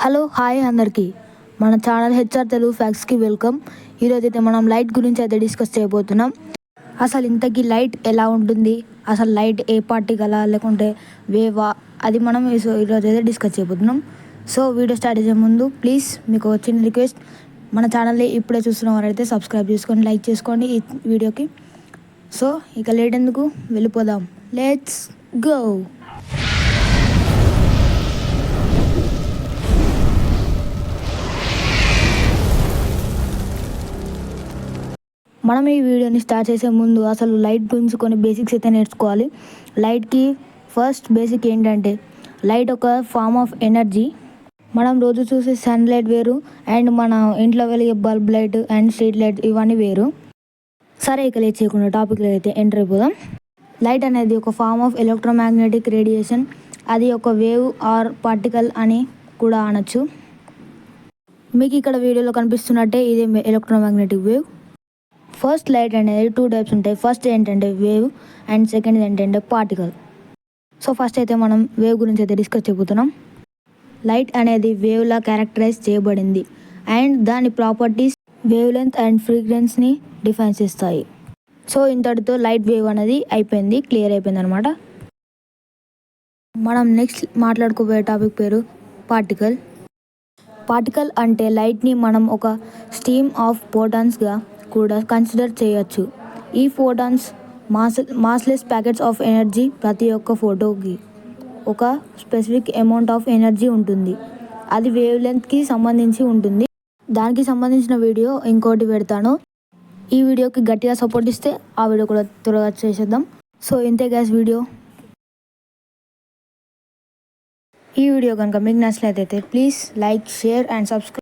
Hello hi అందరికీ మన channel HR Telugu ఫ్యాక్ట్స్కి welcome. ఈరోజైతే మనం లైట్ గురించి అయితే డిస్కస్ చేయబోతున్నాం. అసలు ఇంతకీ లైట్ ఎలా ఉంటుంది, అసలు లైట్ ఏ పార్టికలా లేకుంటే వేవా, అది మనం ఈరోజైతే డిస్కస్ చేయబోతున్నాం. సో వీడియో స్టార్ట్ చేసే ముందు ప్లీజ్ మీకు చిన్న రిక్వెస్ట్, మన ఛానల్ని ఇప్పుడే చూస్తున్న వారైతే సబ్స్క్రైబ్ చేసుకోండి, లైక్ చేసుకోండి ఈ వీడియోకి. సో ఇక లేట్ ఎందుకు, వెళ్ళిపోదాం, లెట్స్ గో. మనం ఈ వీడియోని స్టార్ట్ చేసే ముందు అసలు లైట్ గురించి కొన్ని బేసిక్స్ అయితే నేర్చుకోవాలి. లైట్కి ఫస్ట్ బేసిక్ ఏంటంటే, లైట్ ఒక ఫార్మ్ ఆఫ్ ఎనర్జీ. మనం రోజు చూసే సన్లైట్ వేరు, అండ్ మన ఇంట్లో వెలిగే bulb light and street light ఇవన్నీ వేరు. సరే ఇక లేట్ చేయకుండా టాపిక్లో అయితే ఎంటర్ అయిపోదాం. లైట్ అనేది ఒక ఫార్మ్ ఆఫ్ ఎలక్ట్రోమాగ్నెటిక్ రేడియేషన్. అది ఒక వేవ్ ఆర్ పార్టికల్ అని కూడా అనొచ్చు. మీకు ఇక్కడ వీడియోలో కనిపిస్తున్నట్టే ఇది ఎలక్ట్రోమాగ్నెటిక్ వేవ్. ఫస్ట్ లైట్ అనేది 2 టైప్స్ ఉంటాయి. ఫస్ట్ ఏంటంటే వేవ్, అండ్ సెకండ్ ఏంటంటే పార్టికల్. సో ఫస్ట్ అయితే మనం వేవ్ గురించి అయితే డిస్కస్ చేయబోతున్నాం. లైట్ అనేది వేవ్లా క్యారెక్టరైజ్ చేయబడింది, అండ్ దాని ప్రాపర్టీస్ వేవ్ లెంత్ అండ్ ఫ్రీక్వెన్సీని డిఫైన్ చేస్తాయి. సో ఇంతటితో లైట్ వేవ్ అనేది అయిపోయింది, క్లియర్ అయిపోయింది అనమాట. మనం నెక్స్ట్ మాట్లాడుకోబోయే టాపిక్ పేరు పార్టికల్. పార్టికల్ అంటే లైట్ని మనం ఒక స్ట్రీమ్ ఆఫ్ ఫోటాన్స్గా కూడా కన్సిడర్ చేయొచ్చు. ఈ photons massless packets of energy. ప్రతి ఒక్క ఫోటోకి ఒక స్పెసిఫిక్ అమౌంట్ ఆఫ్ ఎనర్జీ ఉంటుంది. అది వేవ్ లెంత్కి సంబంధించి ఉంటుంది. దానికి సంబంధించిన వీడియో ఇంకోటి పెడతాను. ఈ వీడియోకి గట్టిగా సపోర్ట్ ఇస్తే ఆ వీడియో కూడా త్వరగా చేసేద్దాం. సో ఇంతే గ్యాస్ వీడియో. ఈ వీడియో కనుక మీకు నచ్చినట్లయితే please like, share and subscribe.